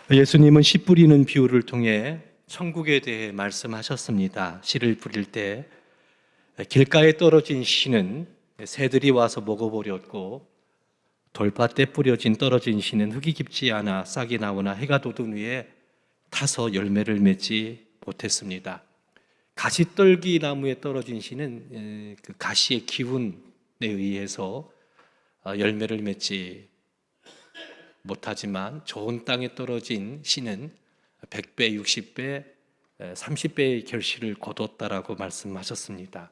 예수님은 씨 뿌리는 비유를 통해 천국에 대해 말씀하셨습니다. 씨를 뿌릴 때 길가에 떨어진 씨는 새들이 와서 먹어버렸고, 돌밭에 뿌려진 떨어진 씨는 흙이 깊지 않아 싹이 나오나 해가 돋은 후에 타서 열매를 맺지 못했습니다. 가시떨기 나무에 떨어진 씨는 그 가시의 기운에 의해서 열매를 맺지 못하지만, 좋은 땅에 떨어진 씨는 100배, 60배, 30배의 결실을 거뒀다라고 말씀하셨습니다.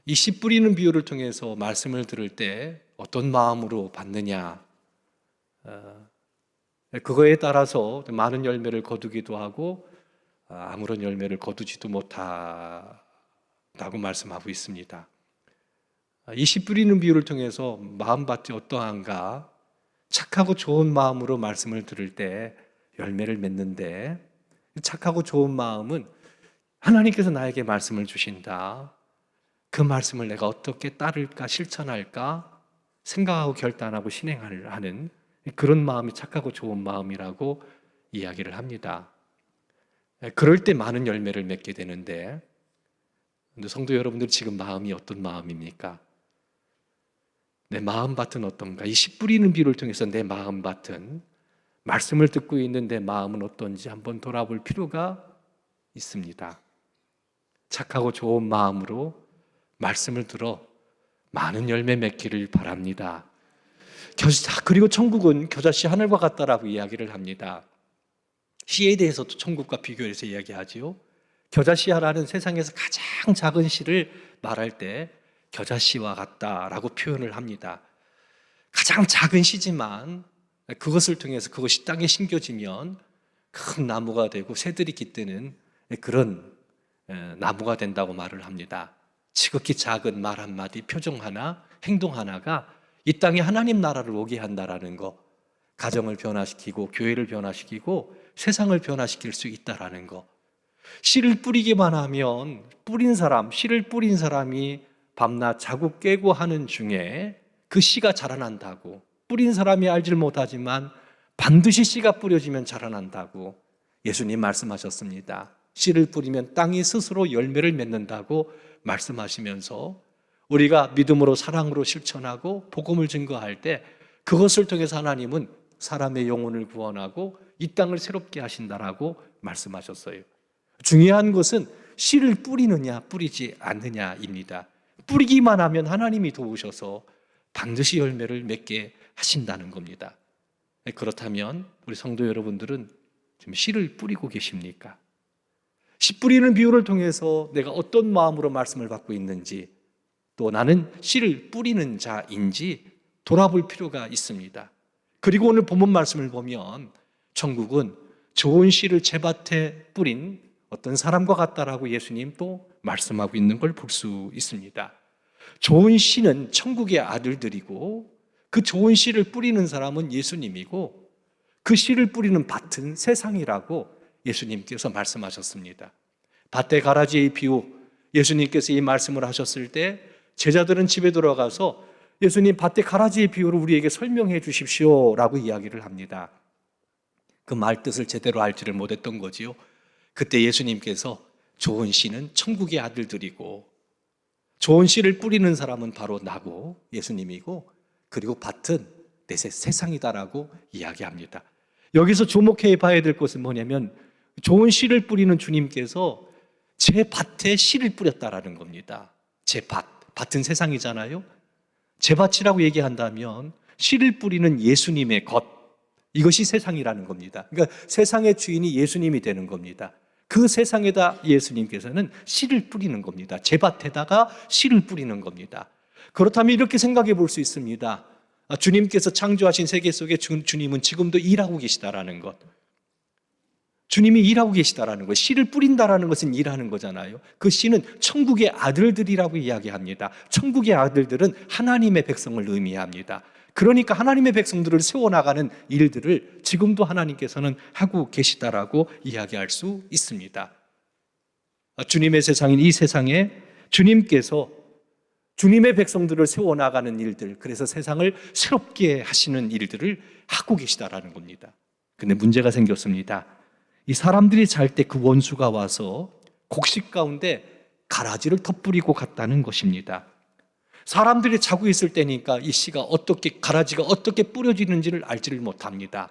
이 씨 뿌리는 비유를 통해서 말씀을 들을 때 어떤 마음으로 받느냐, 그거에 따라서 많은 열매를 거두기도 하고 아무런 열매를 거두지도 못하다고 말씀하고 있습니다. 이 씨 뿌리는 비유를 통해서 마음밭이 어떠한가, 착하고 좋은 마음으로 말씀을 들을 때 열매를 맺는데, 착하고 좋은 마음은 하나님께서 나에게 말씀을 주신다, 그 말씀을 내가 어떻게 따를까, 실천할까 생각하고 결단하고 실행하는 그런 마음이 착하고 좋은 마음이라고 이야기를 합니다. 그럴 때 많은 열매를 맺게 되는데, 성도 여러분들, 지금 마음이 어떤 마음입니까? 내 마음밭은 어떤가? 이 씨 뿌리는 비유를 통해서 내 마음밭은, 말씀을 듣고 있는 내 마음은 어떤지 한번 돌아볼 필요가 있습니다. 착하고 좋은 마음으로 말씀을 들어 많은 열매 맺기를 바랍니다. 그리고 천국은 겨자씨 하늘과 같다라고 이야기를 합니다. 씨에 대해서도 천국과 비교해서 이야기하지요. 겨자씨라는 세상에서 가장 작은 씨를 말할 때 겨자씨와 같다라고 표현을 합니다. 가장 작은 씨지만 그것을 통해서 그것이 땅에 심겨지면 큰 나무가 되고 새들이 깃드는 그런 나무가 된다고 말을 합니다. 지극히 작은 말 한마디, 표정 하나, 행동 하나가 이 땅에 하나님 나라를 오게 한다라는 거, 가정을 변화시키고 교회를 변화시키고 세상을 변화시킬 수 있다라는 거. 씨를 뿌리기만 하면 씨를 뿌린 사람이 밤낮 자고 깨고 하는 중에 그 씨가 자라난다고, 뿌린 사람이 알질 못하지만 반드시 씨가 뿌려지면 자라난다고 예수님 말씀하셨습니다. 씨를 뿌리면 땅이 스스로 열매를 맺는다고 말씀하시면서, 우리가 믿음으로 사랑으로 실천하고 복음을 증거할 때 그것을 통해서 하나님은 사람의 영혼을 구원하고 이 땅을 새롭게 하신다라고 말씀하셨어요. 중요한 것은 씨를 뿌리느냐 뿌리지 않느냐입니다. 뿌리기만 하면 하나님이 도우셔서 반드시 열매를 맺게 하신다는 겁니다. 그렇다면 우리 성도 여러분들은 지금 씨를 뿌리고 계십니까? 씨 뿌리는 비유를 통해서 내가 어떤 마음으로 말씀을 받고 있는지, 또 나는 씨를 뿌리는 자인지 돌아볼 필요가 있습니다. 그리고 오늘 본문 말씀을 보면 천국은 좋은 씨를 제밭에 뿌린 어떤 사람과 같다라고 예수님 또 말씀하고 있는 걸 볼 수 있습니다. 좋은 씨는 천국의 아들들이고, 그 좋은 씨를 뿌리는 사람은 예수님이고, 그 씨를 뿌리는 밭은 세상이라고 예수님께서 말씀하셨습니다. 밭에 가라지의 비유, 예수님께서 이 말씀을 하셨을 때 제자들은 집에 들어가서 예수님, 밭에 가라지의 비유를 우리에게 설명해 주십시오 라고 이야기를 합니다. 그 말 뜻을 제대로 알지를 못했던 거지요. 그때 예수님께서 좋은 씨는 천국의 아들들이고, 좋은 씨를 뿌리는 사람은 바로 나고 예수님이고, 그리고 밭은 내 세상이다라고 이야기합니다. 여기서 주목해 봐야 될 것은 뭐냐면, 좋은 씨를 뿌리는 주님께서 제 밭에 씨를 뿌렸다라는 겁니다. 제 밭은 세상이잖아요. 제 밭이라고 얘기한다면 씨를 뿌리는 예수님의 것, 이것이 세상이라는 겁니다. 그러니까 세상의 주인이 예수님이 되는 겁니다. 그 세상에다 예수님께서는 씨를 뿌리는 겁니다. 제 밭에다가 씨를 뿌리는 겁니다. 그렇다면 이렇게 생각해 볼 수 있습니다. 주님께서 창조하신 세계 속에 주님은 지금도 일하고 계시다라는 것. 주님이 일하고 계시다라는 것. 씨를 뿌린다라는 것은 일하는 거잖아요. 그 씨는 천국의 아들들이라고 이야기합니다. 천국의 아들들은 하나님의 백성을 의미합니다. 그러니까 하나님의 백성들을 세워나가는 일들을 지금도 하나님께서는 하고 계시다라고 이야기할 수 있습니다. 주님의 세상인 이 세상에 주님께서 주님의 백성들을 세워나가는 일들, 그래서 세상을 새롭게 하시는 일들을 하고 계시다라는 겁니다. 근데 문제가 생겼습니다. 이 사람들이 잘 때 그 원수가 와서 곡식 가운데 가라지를 덧뿌리고 갔다는 것입니다. 사람들이 자고 있을 때니까 이 씨가 가라지가 어떻게 뿌려지는지를 알지를 못합니다.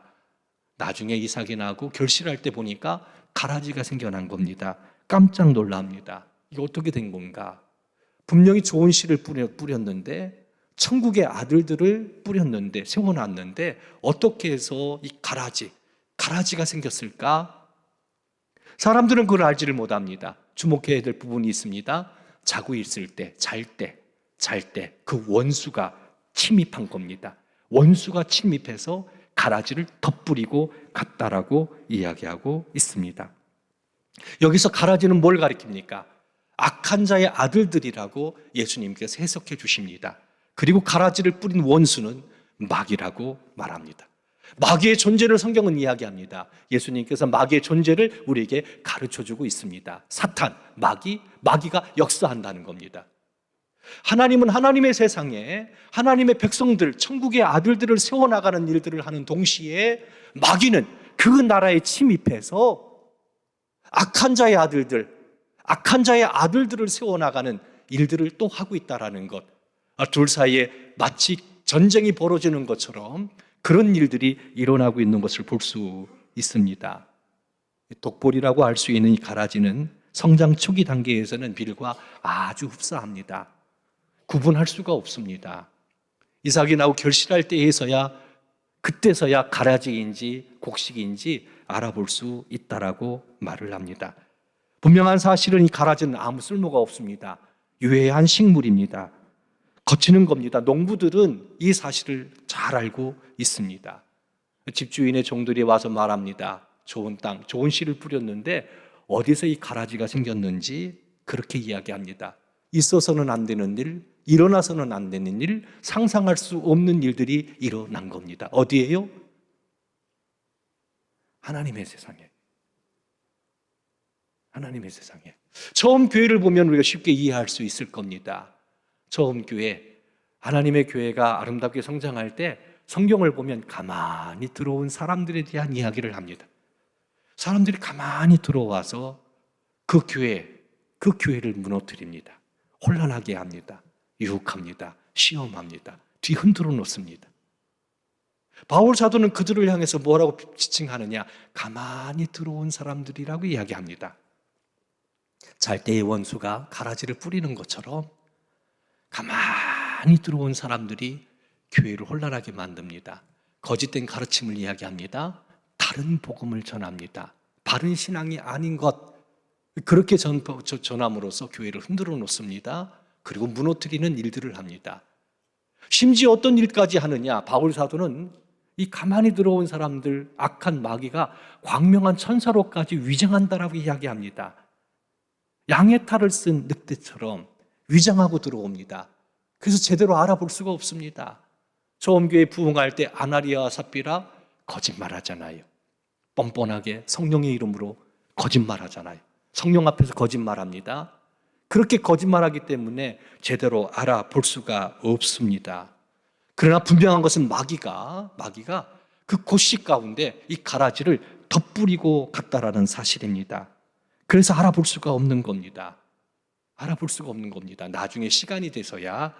나중에 이삭이 나고 결실할 때 보니까 가라지가 생겨난 겁니다. 깜짝 놀랍니다. 이게 어떻게 된 건가? 분명히 좋은 씨를 뿌렸는데, 천국의 아들들을 뿌렸는데, 세워놨는데 어떻게 해서 이 가라지가 생겼을까? 사람들은 그걸 알지를 못합니다. 주목해야 될 부분이 있습니다. 자고 있을 때, 잘 때 그 원수가 침입한 겁니다. 원수가 침입해서 가라지를 덧뿌리고 갔다라고 이야기하고 있습니다. 여기서 가라지는 뭘 가리킵니까? 악한 자의 아들들이라고 예수님께서 해석해 주십니다. 그리고 가라지를 뿌린 원수는 마귀라고 말합니다. 마귀의 존재를 성경은 이야기합니다. 예수님께서 마귀의 존재를 우리에게 가르쳐주고 있습니다. 사탄, 마귀가 역사한다는 겁니다. 하나님은 하나님의 세상에 하나님의 백성들, 천국의 아들들을 세워나가는 일들을 하는 동시에 마귀는 그 나라에 침입해서 악한 자의 아들들을 세워나가는 일들을 또 하고 있다는 것. 둘 사이에 마치 전쟁이 벌어지는 것처럼 그런 일들이 일어나고 있는 것을 볼 수 있습니다. 독볼이라고 할 수 있는 이 가라지는 성장 초기 단계에서는 밀과 아주 흡사합니다. 구분할 수가 없습니다. 이삭이 나고 결실할 그때서야 가라지인지 곡식인지 알아볼 수 있다라고 말을 합니다. 분명한 사실은 이 가라지는 아무 쓸모가 없습니다. 유해한 식물입니다. 거치는 겁니다. 농부들은 이 사실을 잘 알고 있습니다. 집주인의 종들이 와서 말합니다. 좋은 땅, 좋은 씨를 뿌렸는데 어디서 이 가라지가 생겼는지 그렇게 이야기합니다. 있어서는 안 되는 일, 일어나서는 안 되는 일, 상상할 수 없는 일들이 일어난 겁니다. 어디에요? 하나님의 세상에. 하나님의 세상에. 처음 교회를 보면 우리가 쉽게 이해할 수 있을 겁니다. 처음 교회, 하나님의 교회가 아름답게 성장할 때 성경을 보면 가만히 들어온 사람들에 대한 이야기를 합니다. 사람들이 가만히 들어와서 그 교회를 무너뜨립니다. 혼란하게 합니다. 유혹합니다. 시험합니다. 뒤흔들어 놓습니다. 바울 사도는 그들을 향해서 뭐라고 지칭하느냐? 가만히 들어온 사람들이라고 이야기합니다. 잘 때의 원수가 가라지를 뿌리는 것처럼 가만히 들어온 사람들이 교회를 혼란하게 만듭니다. 거짓된 가르침을 이야기합니다. 다른 복음을 전합니다. 바른 신앙이 아닌 것, 그렇게 전함으로써 교회를 흔들어 놓습니다. 그리고 무너뜨리는 일들을 합니다. 심지어 어떤 일까지 하느냐? 바울 사도는 이 가만히 들어온 사람들, 악한 마귀가 광명한 천사로까지 위장한다라고 이야기합니다. 양의 탈을 쓴 늑대처럼 위장하고 들어옵니다. 그래서 제대로 알아볼 수가 없습니다. 처음 교회 부흥할 때 아나리아와 삽비라 거짓말하잖아요. 뻔뻔하게 성령의 이름으로 거짓말하잖아요. 성령 앞에서 거짓말합니다. 그렇게 거짓말하기 때문에 제대로 알아볼 수가 없습니다. 그러나 분명한 것은 마귀가 그 곡식 가운데 이 가라지를 덧뿌리고 갔다라는 사실입니다. 그래서 알아볼 수가 없는 겁니다. 알아볼 수가 없는 겁니다. 나중에 시간이 돼서야,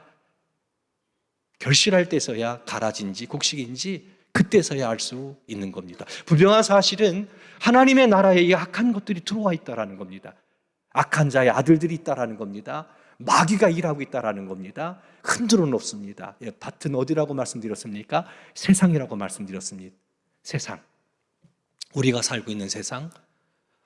결실할 때서야 가라지인지 곡식인지 그때서야 알 수 있는 겁니다. 분명한 사실은 하나님의 나라에 이 악한 것들이 들어와 있다는 겁니다. 악한 자의 아들들이 있다는 겁니다. 마귀가 일하고 있다는 겁니다. 흔들어 놓습니다. 밭은 어디라고 말씀드렸습니까? 세상이라고 말씀드렸습니다. 세상, 우리가 살고 있는 세상,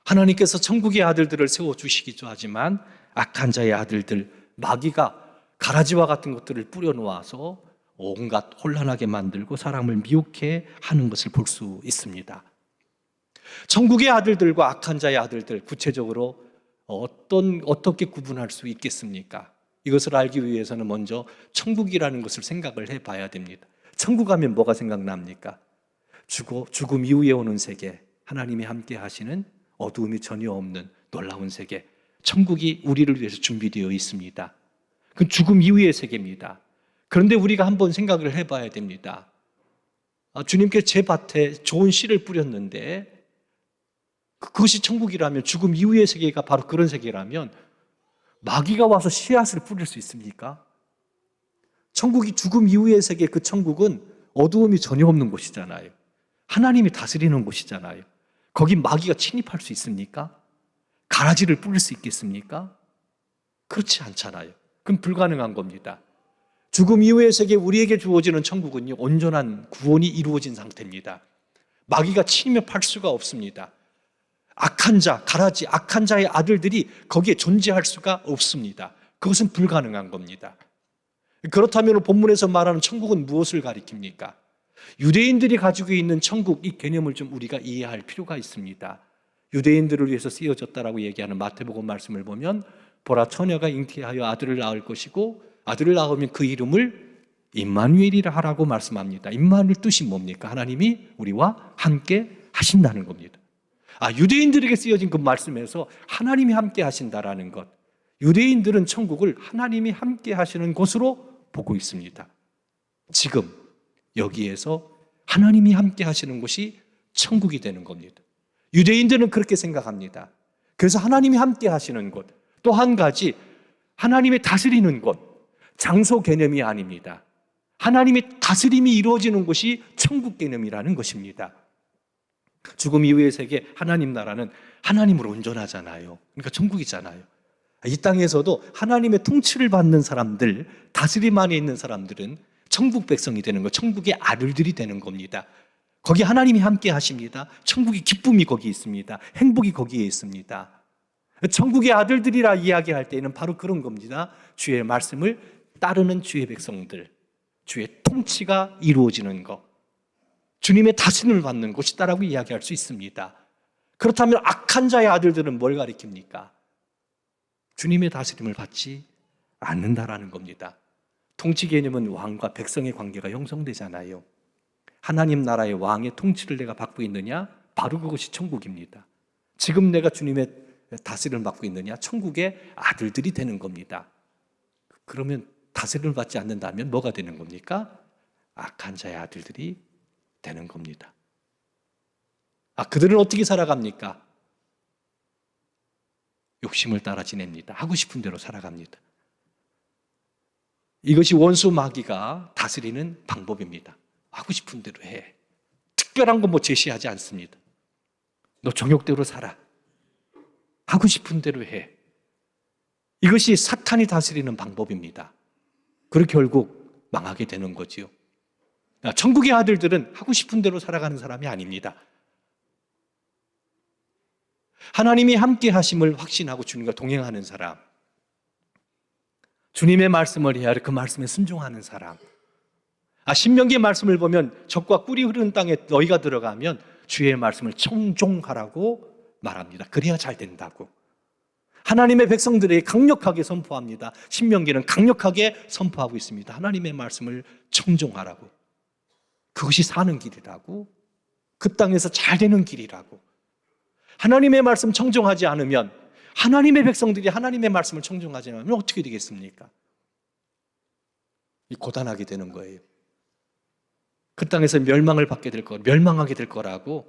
하나님께서 천국의 아들들을 세워주시기도 하지만 악한 자의 아들들, 마귀가 가라지와 같은 것들을 뿌려놓아서 온갖 혼란하게 만들고 사람을 미혹해 하는 것을 볼 수 있습니다. 천국의 아들들과 악한 자의 아들들, 구체적으로 어떻게 구분할 수 있겠습니까? 이것을 알기 위해서는 먼저 천국이라는 것을 생각을 해봐야 됩니다. 천국 하면 뭐가 생각납니까? 죽음 이후에 오는 세계, 하나님이 함께 하시는 어두움이 전혀 없는 놀라운 세계, 천국이 우리를 위해서 준비되어 있습니다. 그 죽음 이후의 세계입니다. 그런데 우리가 한번 생각을 해봐야 됩니다. 주님께서 제 밭에 좋은 씨를 뿌렸는데 그것이 천국이라면, 죽음 이후의 세계가 바로 그런 세계라면 마귀가 와서 씨앗을 뿌릴 수 있습니까? 천국이 죽음 이후의 세계, 그 천국은 어두움이 전혀 없는 곳이잖아요. 하나님이 다스리는 곳이잖아요. 거기 마귀가 침입할 수 있습니까? 가라지를 뿌릴 수 있겠습니까? 그렇지 않잖아요. 그럼 불가능한 겁니다. 죽음 이후의 세계, 우리에게 주어지는 천국은요, 온전한 구원이 이루어진 상태입니다. 마귀가 침입할 수가 없습니다. 악한 자, 가라지, 악한 자의 아들들이 거기에 존재할 수가 없습니다. 그것은 불가능한 겁니다. 그렇다면 본문에서 말하는 천국은 무엇을 가리킵니까? 유대인들이 가지고 있는 천국, 이 개념을 좀 우리가 이해할 필요가 있습니다. 유대인들을 위해서 쓰여졌다라고 얘기하는 마태복음 말씀을 보면, 보라, 처녀가 잉태하여 아들을 낳을 것이고 아들을 낳으면 그 이름을 임마누엘이라 하라고 말씀합니다. 임마누엘 뜻이 뭡니까? 하나님이 우리와 함께 하신다는 겁니다. 유대인들에게 쓰여진 그 말씀에서 하나님이 함께 하신다라는 것, 유대인들은 천국을 하나님이 함께 하시는 곳으로 보고 있습니다. 지금 여기에서 하나님이 함께 하시는 곳이 천국이 되는 겁니다. 유대인들은 그렇게 생각합니다. 그래서 하나님이 함께 하시는 곳, 또 한 가지 하나님이 다스리는 곳, 장소 개념이 아닙니다. 하나님의 다스림이 이루어지는 곳이 천국 개념이라는 것입니다. 죽음 이후의 세계, 하나님 나라는 하나님으로 온전하잖아요. 그러니까 천국이잖아요. 이 땅에서도 하나님의 통치를 받는 사람들, 다스림 안에 있는 사람들은 천국 백성이 되는 거, 천국의 아들들이 되는 겁니다. 거기 하나님이 함께 하십니다. 천국의 기쁨이 거기 있습니다. 행복이 거기에 있습니다. 천국의 아들들이라 이야기할 때는 바로 그런 겁니다. 주의 말씀을 따르는 주의 백성들, 주의 통치가 이루어지는 것, 주님의 다스림을 받는 곳이다라고 이야기할 수 있습니다. 그렇다면 악한 자의 아들들은 뭘 가리킵니까? 주님의 다스림을 받지 않는다라는 겁니다. 통치 개념은 왕과 백성의 관계가 형성되잖아요. 하나님 나라의 왕의 통치를 내가 받고 있느냐? 바로 그것이 천국입니다. 지금 내가 주님의 다스림을 받고 있느냐? 천국의 아들들이 되는 겁니다. 그러면 다스림을 받지 않는다면 뭐가 되는 겁니까? 악한 자의 아들들이 되는 겁니다. 그들은 어떻게 살아갑니까? 욕심을 따라 지냅니다. 하고 싶은 대로 살아갑니다. 이것이 원수 마귀가 다스리는 방법입니다. 하고 싶은 대로 해. 특별한 거 뭐 제시하지 않습니다. 너 정욕대로 살아. 하고 싶은 대로 해. 이것이 사탄이 다스리는 방법입니다. 그리고 결국 망하게 되는 거지요. 천국의 아들들은 하고 싶은 대로 살아가는 사람이 아닙니다. 하나님이 함께 하심을 확신하고 주님과 동행하는 사람, 주님의 말씀을 헤아려 그 말씀에 순종하는 사람. 신명기의 말씀을 보면 적과 꿀이 흐르는 땅에 너희가 들어가면 주의 말씀을 청종하라고 말합니다. 그래야 잘 된다고. 하나님의 백성들에게 강력하게 선포합니다. 신명기는 강력하게 선포하고 있습니다. 하나님의 말씀을 청종하라고. 그것이 사는 길이라고, 그 땅에서 잘 되는 길이라고. 하나님의 말씀 청종하지 않으면, 하나님의 백성들이 하나님의 말씀을 청종하지 않으면 어떻게 되겠습니까? 고단하게 되는 거예요. 그 땅에서 멸망을 받게 될 거, 멸망하게 될 거라고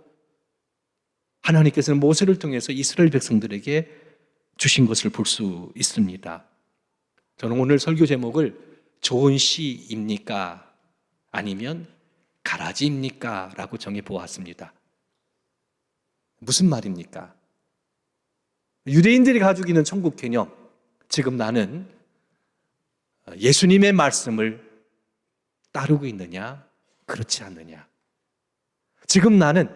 하나님께서는 모세를 통해서 이스라엘 백성들에게 주신 것을 볼 수 있습니다. 저는 오늘 설교 제목을 좋은 씨입니까? 아니면 가라지입니까? 라고 정해 보았습니다. 무슨 말입니까? 유대인들이 가지고 있는 천국 개념, 지금 나는 예수님의 말씀을 따르고 있느냐, 그렇지 않느냐. 지금 나는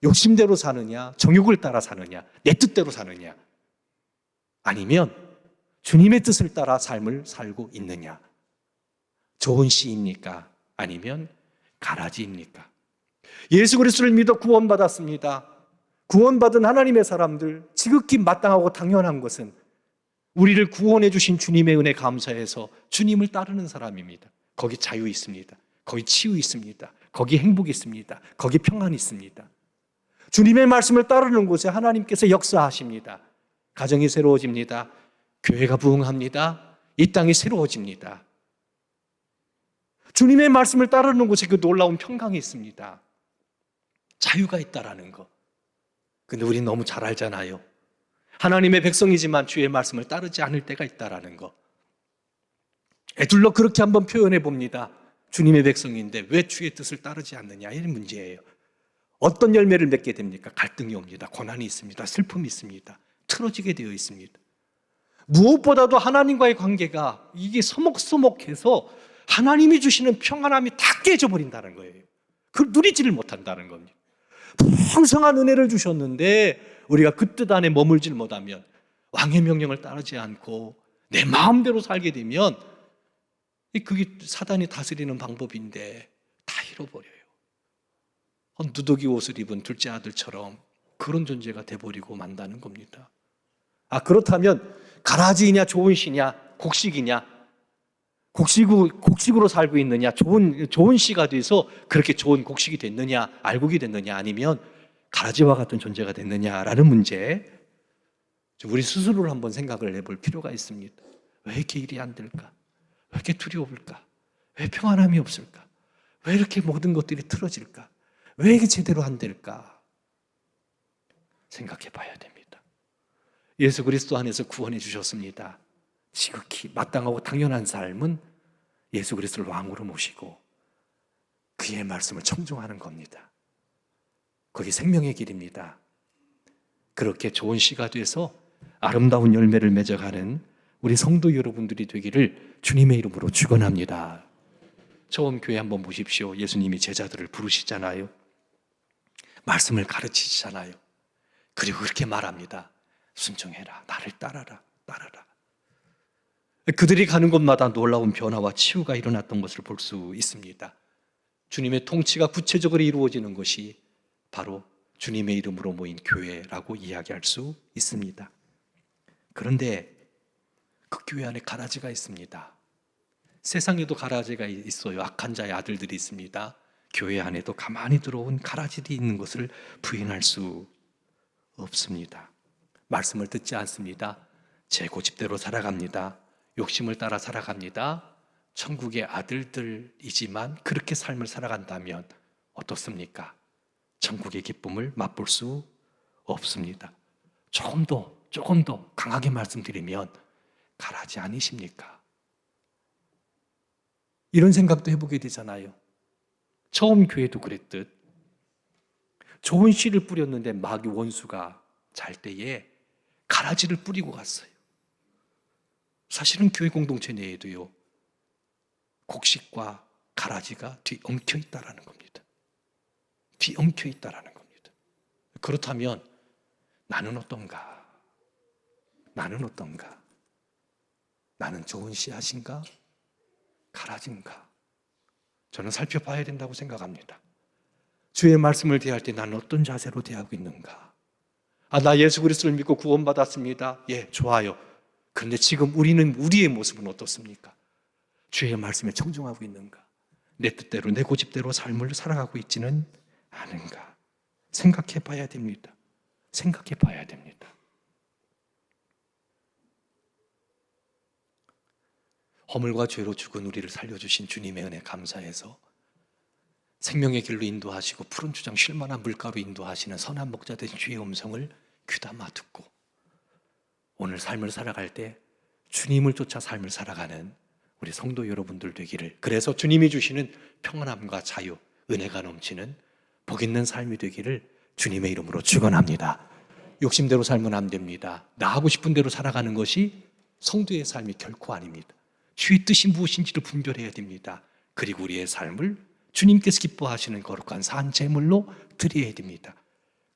욕심대로 사느냐, 정욕을 따라 사느냐, 내 뜻대로 사느냐, 아니면 주님의 뜻을 따라 삶을 살고 있느냐. 좋은 씨입니까? 아니면 가라지입니까? 예수 그리스도를 믿어 구원받았습니다. 구원받은 하나님의 사람들, 지극히 마땅하고 당연한 것은 우리를 구원해 주신 주님의 은혜 감사해서 주님을 따르는 사람입니다. 거기 자유 있습니다. 거기 치유 있습니다. 거기 행복이 있습니다. 거기 평안이 있습니다. 주님의 말씀을 따르는 곳에 하나님께서 역사하십니다. 가정이 새로워집니다. 교회가 부흥합니다. 이 땅이 새로워집니다. 주님의 말씀을 따르는 곳에 그 놀라운 평강이 있습니다. 자유가 있다라는 거. 근데 우리 너무 잘 알잖아요. 하나님의 백성이지만 주의 말씀을 따르지 않을 때가 있다라는 거. 애둘러 그렇게 한번 표현해 봅니다. 주님의 백성인데 왜 주의 뜻을 따르지 않느냐, 이 문제예요. 어떤 열매를 맺게 됩니까? 갈등이 옵니다. 고난이 있습니다. 슬픔이 있습니다. 틀어지게 되어 있습니다. 무엇보다도 하나님과의 관계가 이게 서먹서먹해서 하나님이 주시는 평안함이 다 깨져버린다는 거예요. 그걸 누리지를 못한다는 겁니다. 풍성한 은혜를 주셨는데 우리가 그 뜻 안에 머물질 못하면, 왕의 명령을 따르지 않고 내 마음대로 살게 되면, 그게 사단이 다스리는 방법인데 다 잃어버려요. 누더기 옷을 입은 둘째 아들처럼 그런 존재가 돼버리고 만다는 겁니다. 그렇다면 가라지이냐 좋은 시냐 곡식이냐, 곡식으로 살고 있느냐, 좋은 씨가 돼서 그렇게 좋은 곡식이 됐느냐, 알곡이 됐느냐, 아니면 가라지와 같은 존재가 됐느냐라는 문제, 우리 스스로를 한번 생각을 해볼 필요가 있습니다. 왜 이렇게 일이 안 될까? 왜 이렇게 두려울까? 왜 평안함이 없을까? 왜 이렇게 모든 것들이 틀어질까? 왜 이게 제대로 안 될까? 생각해 봐야 됩니다. 예수 그리스도 안에서 구원해 주셨습니다. 지극히 마땅하고 당연한 삶은 예수 그리스도를 왕으로 모시고 그의 말씀을 청종하는 겁니다. 거기 생명의 길입니다. 그렇게 좋은 씨가 돼서 아름다운 열매를 맺어가는 우리 성도 여러분들이 되기를 주님의 이름으로 축원합니다. 처음 교회 한번 보십시오. 예수님이 제자들을 부르시잖아요. 말씀을 가르치시잖아요. 그리고 그렇게 말합니다. 순종해라. 나를 따라라. 따라라. 그들이 가는 곳마다 놀라운 변화와 치유가 일어났던 것을 볼 수 있습니다. 주님의 통치가 구체적으로 이루어지는 것이 바로 주님의 이름으로 모인 교회라고 이야기할 수 있습니다. 그런데 그 교회 안에 가라지가 있습니다. 세상에도 가라지가 있어요. 악한 자의 아들들이 있습니다. 교회 안에도 가만히 들어온 가라지들이 있는 것을 부인할 수 없습니다. 말씀을 듣지 않습니다. 제 고집대로 살아갑니다. 욕심을 따라 살아갑니다. 천국의 아들들이지만 그렇게 삶을 살아간다면 어떻습니까? 천국의 기쁨을 맛볼 수 없습니다. 조금 더 강하게 말씀드리면 가라지 아니십니까? 이런 생각도 해보게 되잖아요. 처음 교회도 그랬듯 좋은 씨를 뿌렸는데 마귀 원수가 잘 때에 가라지를 뿌리고 갔어요. 사실은 교회 공동체 내에도요, 곡식과 가라지가 뒤엉켜 있다라는 겁니다. 뒤엉켜 있다라는 겁니다. 그렇다면 나는 어떤가? 나는 어떤가? 나는 좋은 씨앗인가? 가라지인가? 저는 살펴봐야 된다고 생각합니다. 주의 말씀을 대할 때 나는 어떤 자세로 대하고 있는가? 나 예수 그리스도를 믿고 구원받았습니다. 예, 좋아요. 그런데 지금 우리의 모습은 어떻습니까? 주의 말씀에 청종하고 있는가? 내 뜻대로, 내 고집대로 삶을 살아가고 있지는 않은가? 생각해 봐야 됩니다. 생각해 봐야 됩니다. 허물과 죄로 죽은 우리를 살려주신 주님의 은혜 감사해서 생명의 길로 인도하시고 푸른 주장 쉴만한 물가로 인도하시는 선한 목자 되신 주의 음성을 귀담아 듣고 오늘 삶을 살아갈 때 주님을 쫓아 삶을 살아가는 우리 성도 여러분들 되기를, 그래서 주님이 주시는 평안함과 자유, 은혜가 넘치는 복 있는 삶이 되기를 주님의 이름으로 축원합니다. 욕심대로 살면 안 됩니다. 나 하고 싶은 대로 살아가는 것이 성도의 삶이 결코 아닙니다. 주의 뜻이 무엇인지를 분별해야 됩니다. 그리고 우리의 삶을 주님께서 기뻐하시는 거룩한 산 제물로 드려야 됩니다.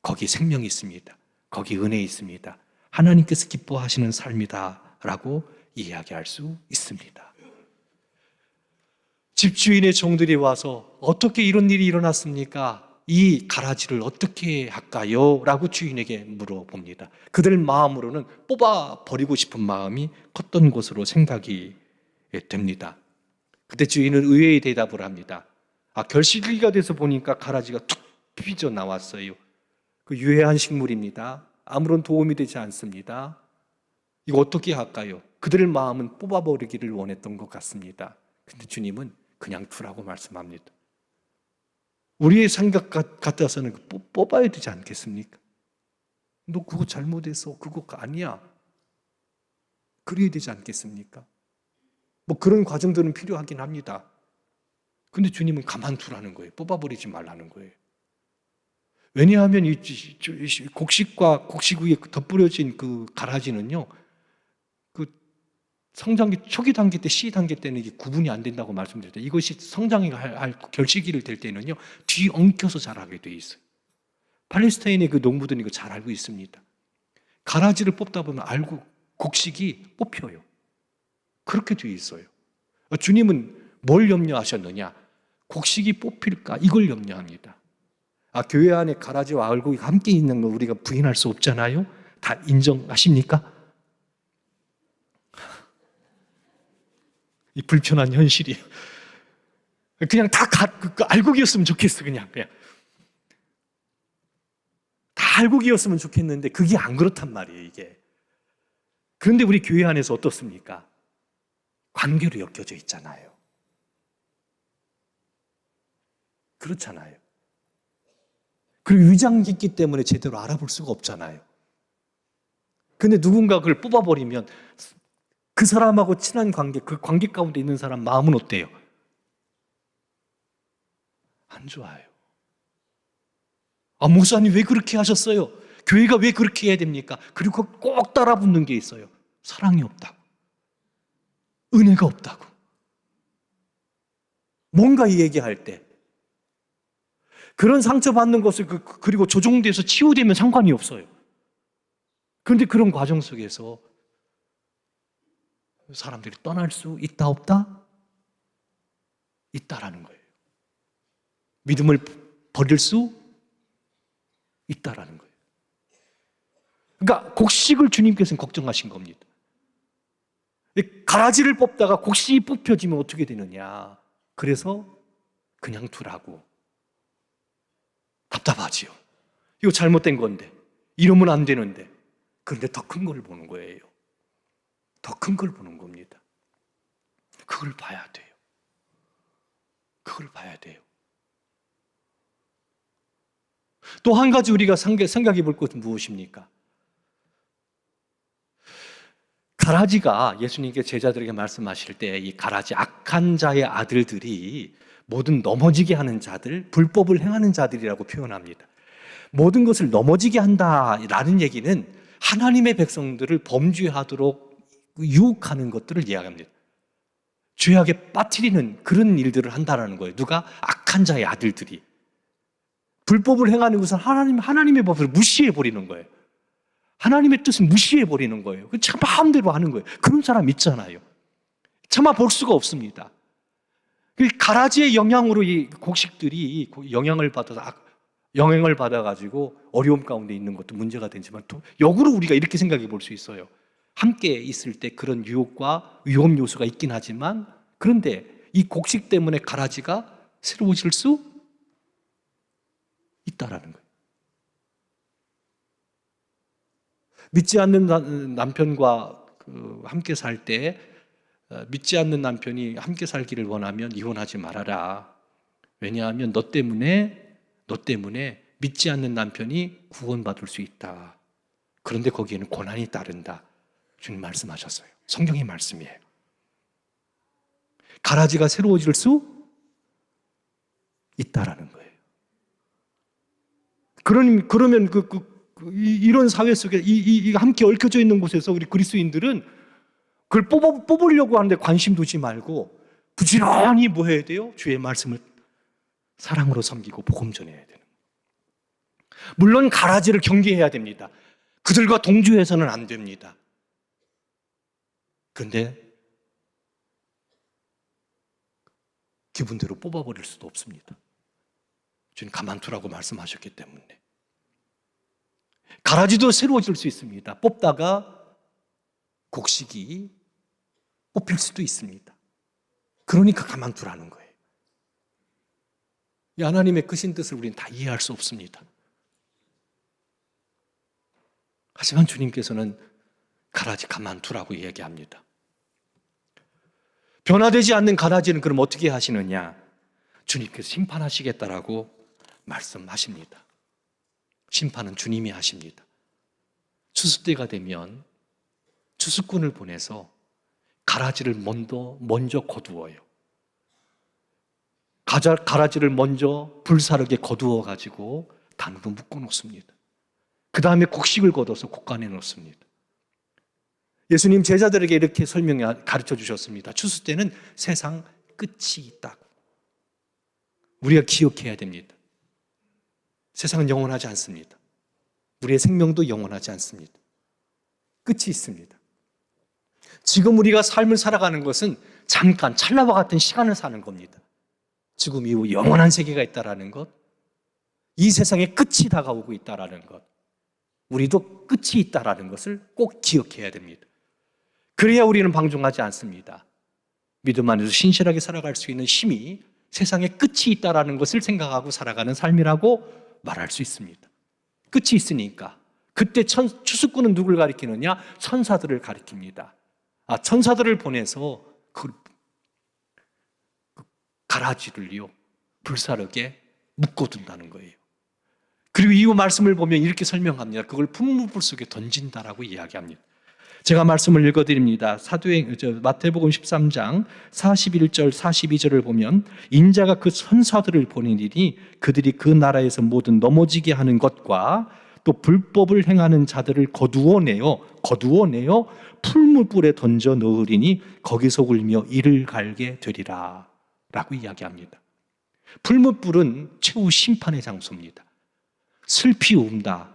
거기 생명이 있습니다. 거기 은혜 있습니다. 하나님께서 기뻐하시는 삶이다라고 이야기할 수 있습니다. 집주인의 종들이 와서 어떻게 이런 일이 일어났습니까? 이 가라지를 어떻게 할까요? 라고 주인에게 물어봅니다. 그들 마음으로는 뽑아버리고 싶은 마음이 컸던 것으로 생각이 됩니다. 그때 주인은 의외의 대답을 합니다. 결실기가 돼서 보니까 가라지가 툭 삐져 나왔어요. 그 유해한 식물입니다. 아무런 도움이 되지 않습니다. 이거 어떻게 할까요? 그들의 마음은 뽑아버리기를 원했던 것 같습니다. 근데 주님은 그냥 두라고 말씀합니다. 우리의 생각 같아서는 뽑아야 되지 않겠습니까? 너 그거 잘못했어. 그거 아니야. 그래야 되지 않겠습니까? 뭐 그런 과정들은 필요하긴 합니다. 근데 주님은 가만두라는 거예요. 뽑아버리지 말라는 거예요. 왜냐하면 이 곡식과 곡식 위에 덧뿌려진 그 가라지는요, 그 성장기 초기 단계 때, 씨 단계 때는 이게 구분이 안 된다고 말씀드렸죠. 이것이 성장이 할 결실기를 될 때는요, 뒤 엉켜서 자라게 돼 있어요. 팔레스타인의 그 농부들은 이거 잘 알고 있습니다. 가라지를 뽑다 보면 곡식이 뽑혀요. 그렇게 돼 있어요. 주님은 뭘 염려하셨느냐? 곡식이 뽑힐까? 이걸 염려합니다. 교회 안에 가라지와 알곡이 함께 있는 걸 우리가 부인할 수 없잖아요. 다 인정하십니까? 이 불편한 현실이에요. 그냥 다 알곡이었으면 좋겠어. 그냥 다 알곡이었으면 좋겠는데 그게 안 그렇단 말이에요. 이게. 그런데 우리 교회 안에서 어떻습니까? 관계로 엮여져 있잖아요. 그렇잖아요. 그리고 위장이 있기 때문에 제대로 알아볼 수가 없잖아요. 근데 누군가 그걸 뽑아버리면 그 사람하고 친한 관계, 그 관계 가운데 있는 사람 마음은 어때요? 안 좋아요. 목사님 왜 그렇게 하셨어요? 교회가 왜 그렇게 해야 됩니까? 그리고 꼭 따라붙는 게 있어요. 사랑이 없다고. 은혜가 없다고. 뭔가 얘기할 때 그런 상처받는 것을 그리고 조정돼서 치유되면 상관이 없어요. 그런데 그런 과정 속에서 사람들이 떠날 수 있다 없다? 있다라는 거예요. 믿음을 버릴 수 있다라는 거예요. 그러니까 곡식을 주님께서는 걱정하신 겁니다. 가라지를 뽑다가 곡식이 뽑혀지면 어떻게 되느냐. 그래서 그냥 두라고. 답답하지요. 이거 잘못된 건데, 이러면 안 되는데. 그런데 더 큰 걸 보는 거예요. 더 큰 걸 보는 겁니다. 그걸 봐야 돼요. 그걸 봐야 돼요. 또 한 가지 우리가 생각해 볼 것은 무엇입니까? 가라지가 예수님께 제자들에게 말씀하실 때 이 가라지 악한 자의 아들들이 모든 넘어지게 하는 자들, 불법을 행하는 자들이라고 표현합니다. 모든 것을 넘어지게 한다라는 얘기는 하나님의 백성들을 범죄하도록 유혹하는 것들을 이야기합니다. 죄악에 빠뜨리는 그런 일들을 한다는 거예요. 누가? 악한 자의 아들들이. 불법을 행하는 것은 하나님의 법을 무시해버리는 거예요. 하나님의 뜻을 무시해버리는 거예요. 참 마음대로 하는 거예요. 그런 사람 있잖아요. 참아 볼 수가 없습니다. 가라지의 영향으로 이 곡식들이 영향을 받아가지고 어려움 가운데 있는 것도 문제가 되지만 또 역으로 우리가 이렇게 생각해 볼 수 있어요. 함께 있을 때 그런 유혹과 위험 요소가 있긴 하지만 그런데 이 곡식 때문에 가라지가 새로워질 수 있다라는 거예요. 믿지 않는 남편과 함께 살 때 믿지 않는 남편이 함께 살기를 원하면 이혼하지 말아라. 왜냐하면 너 때문에 믿지 않는 남편이 구원받을 수 있다. 그런데 거기에는 고난이 따른다. 주님 말씀하셨어요. 성경의 말씀이에요. 가라지가 새로워질 수 있다라는 거예요. 그러면 이런 사회 속에 이 함께 얽혀져 있는 곳에서 우리 그리스도인들은 그걸 뽑으려고 하는데 관심 두지 말고 부지런히 뭐 해야 돼요? 주의 말씀을 사랑으로 섬기고 복음 전해야 되는 거예요. 물론 가라지를 경계해야 됩니다. 그들과 동조해서는 안 됩니다. 그런데 기분대로 뽑아버릴 수도 없습니다. 주님 가만두라고 말씀하셨기 때문에. 가라지도 새로워질 수 있습니다. 뽑다가 곡식이 뽑힐 수도 있습니다. 그러니까 가만두라는 거예요. 이 하나님의 크신 뜻을 우리는 다 이해할 수 없습니다. 하지만 주님께서는 가라지 가만두라고 얘기합니다. 변화되지 않는 가라지는 그럼 어떻게 하시느냐? 주님께서 심판하시겠다라고 말씀하십니다. 심판은 주님이 하십니다. 추수 때가 되면 추수꾼을 보내서 가라지를 먼저 거두어요. 가라지를 먼저 불사르게 거두어 가지고 단으로 묶어 놓습니다. 그 다음에 곡식을 걷어서 곡간에 놓습니다. 예수님 제자들에게 이렇게 가르쳐 주셨습니다. 추수 때는 세상 끝이 있다. 우리가 기억해야 됩니다. 세상은 영원하지 않습니다. 우리의 생명도 영원하지 않습니다. 끝이 있습니다. 지금 우리가 삶을 살아가는 것은 잠깐 찰나와 같은 시간을 사는 겁니다. 지금 이후 영원한 세계가 있다라는 것, 이 세상에 끝이 다가오고 있다라는 것, 우리도 끝이 있다라는 것을 꼭 기억해야 됩니다. 그래야 우리는 방종하지 않습니다. 믿음 안에서 신실하게 살아갈 수 있는 힘이 세상에 끝이 있다라는 것을 생각하고 살아가는 삶이라고 말할 수 있습니다. 끝이 있으니까. 그때 추수꾼은 누굴 가리키느냐? 천사들을 가리킵니다. 천사들을 보내서 그 가라지를요 불사르게 묶어둔다는 거예요. 그리고 이후 말씀을 보면 이렇게 설명합니다. 그걸 풀무불 속에 던진다라고 이야기합니다. 제가 말씀을 읽어드립니다. 마태복음 13장 41절 42절을 보면 인자가 그 천사들을 보내리니 그들이 그 나라에서 모든 넘어지게 하는 것과 또 불법을 행하는 자들을 거두어내어 풀무불에 던져 넣으리니 거기서 울며 이를 갈게 되리라 라고 이야기합니다. 풀무불은 최후 심판의 장소입니다. 슬피 웁니다.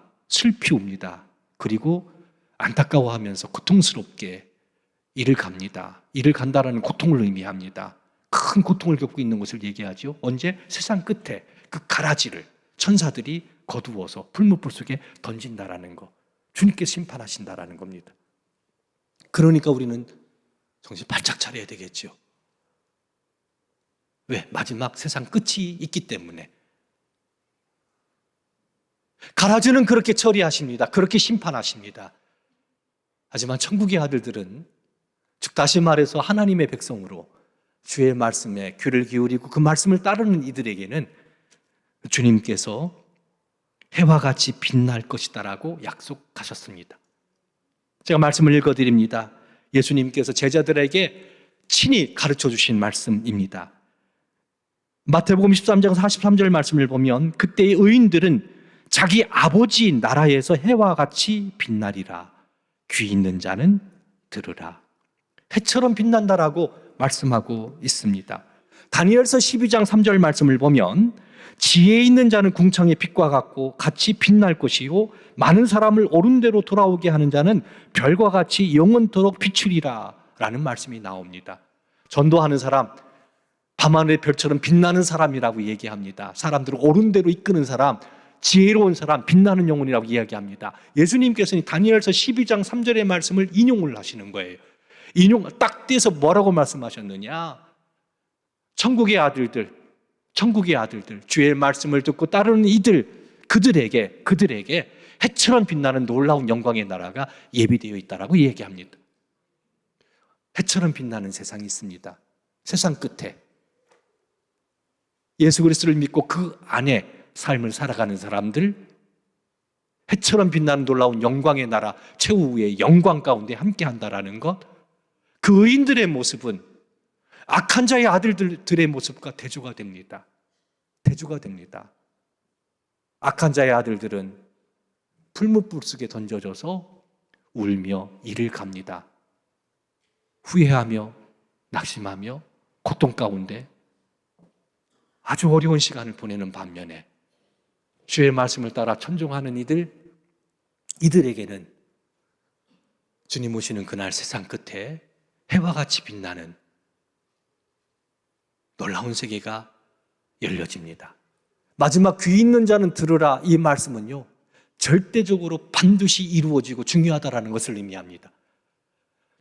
그리고 안타까워하면서 고통스럽게 이를 갑니다. 이를 간다라는 고통을 의미합니다. 큰 고통을 겪고 있는 것을 얘기하죠. 언제? 세상 끝에 그 가라지를 천사들이 거두어서 풀무불 속에 던진다라는 거. 주님께 심판하신다라는 겁니다. 그러니까 우리는 정신 바짝 차려야 되겠죠. 왜? 마지막 세상 끝이 있기 때문에. 가라지는 그렇게 처리하십니다. 그렇게 심판하십니다. 하지만 천국의 아들들은, 즉 다시 말해서 하나님의 백성으로 주의 말씀에 귀를 기울이고 그 말씀을 따르는 이들에게는 주님께서 해와 같이 빛날 것이다라고 약속하셨습니다. 제가 말씀을 읽어드립니다. 예수님께서 제자들에게 친히 가르쳐 주신 말씀입니다. 마태복음 13장 43절 말씀을 보면 그때의 의인들은 자기 아버지 나라에서 해와 같이 빛나리라. 귀 있는 자는 들으라. 해처럼 빛난다라고 말씀하고 있습니다. 다니엘서 12장 3절 말씀을 보면 지혜 있는 자는 궁창의 빛과 같이 빛날 것이요 많은 사람을 옳은 대로 돌아오게 하는 자는 별과 같이 영원토록 비추리라 라는 말씀이 나옵니다. 전도하는 사람, 밤하늘의 별처럼 빛나는 사람이라고 얘기합니다. 사람들을 옳은 대로 이끄는 사람, 지혜로운 사람, 빛나는 영혼이라고 이야기합니다. 예수님께서는 다니엘서 12장 3절의 말씀을 인용을 하시는 거예요. 인용 딱 떼서 뭐라고 말씀하셨느냐? 천국의 아들들, 주의 말씀을 듣고 따르는 그들에게 해처럼 빛나는 놀라운 영광의 나라가 예비되어 있다라고 얘기합니다. 해처럼 빛나는 세상이 있습니다. 세상 끝에 예수 그리스도를 믿고 그 안에 삶을 살아가는 사람들, 해처럼 빛나는 놀라운 영광의 나라 최후의 영광 가운데 함께한다라는 것, 그 의인들의 모습은 악한 자의 아들들의 모습과 대조가 됩니다. 악한 자의 아들들은 풀무불 속에 던져져서 울며 이를 갑니다. 후회하며 낙심하며 고통 가운데 아주 어려운 시간을 보내는 반면에 주의 말씀을 따라 천종하는 이들에게는 주님 오시는 그날 세상 끝에 해와 같이 빛나는 놀라운 세계가 열려집니다. 마지막 귀 있는 자는 들으라, 이 말씀은요 절대적으로 반드시 이루어지고 중요하다라는 것을 의미합니다.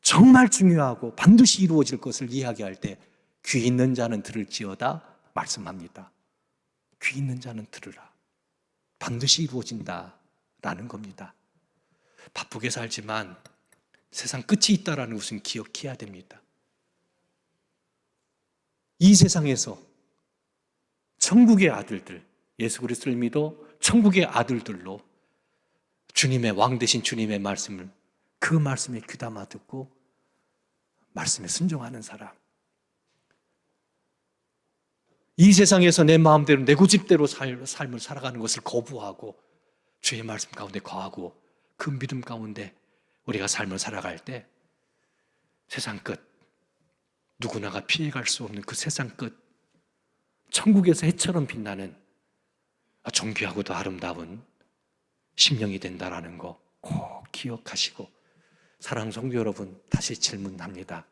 정말 중요하고 반드시 이루어질 것을 이야기할 때 귀 있는 자는 들을지어다 말씀합니다. 귀 있는 자는 들으라. 반드시 이루어진다라는 겁니다. 바쁘게 살지만 세상 끝이 있다라는 것은 기억해야 됩니다. 이 세상에서 천국의 아들들, 예수 그리스도를 믿어 천국의 아들들로 주님의 왕 되신 주님의 말씀을 그 말씀에 귀담아 듣고 말씀에 순종하는 사람. 이 세상에서 내 마음대로 내 고집대로 삶을 살아가는 것을 거부하고 주의 말씀 가운데 거하고 그 믿음 가운데 우리가 삶을 살아갈 때 세상 끝, 누구나가 피해갈 수 없는 그 세상 끝, 천국에서 해처럼 빛나는 정귀하고도 아름다운 심령이 된다라는 거 꼭 기억하시고, 사랑하는 성도 여러분, 다시 질문합니다.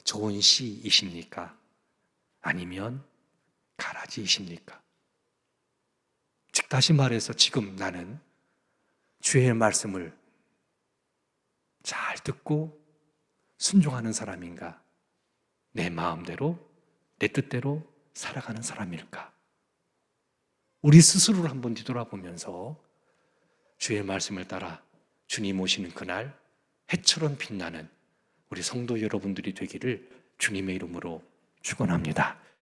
좋은 시이십니까? 아니면 가라지이십니까? 즉 다시 말해서 지금 나는 주의 말씀을 잘 듣고 순종하는 사람인가? 내 마음대로, 내 뜻대로 살아가는 사람일까? 우리 스스로를 한번 뒤돌아보면서 주의 말씀을 따라 주님 오시는 그날 해처럼 빛나는 우리 성도 여러분들이 되기를 주님의 이름으로 축원합니다.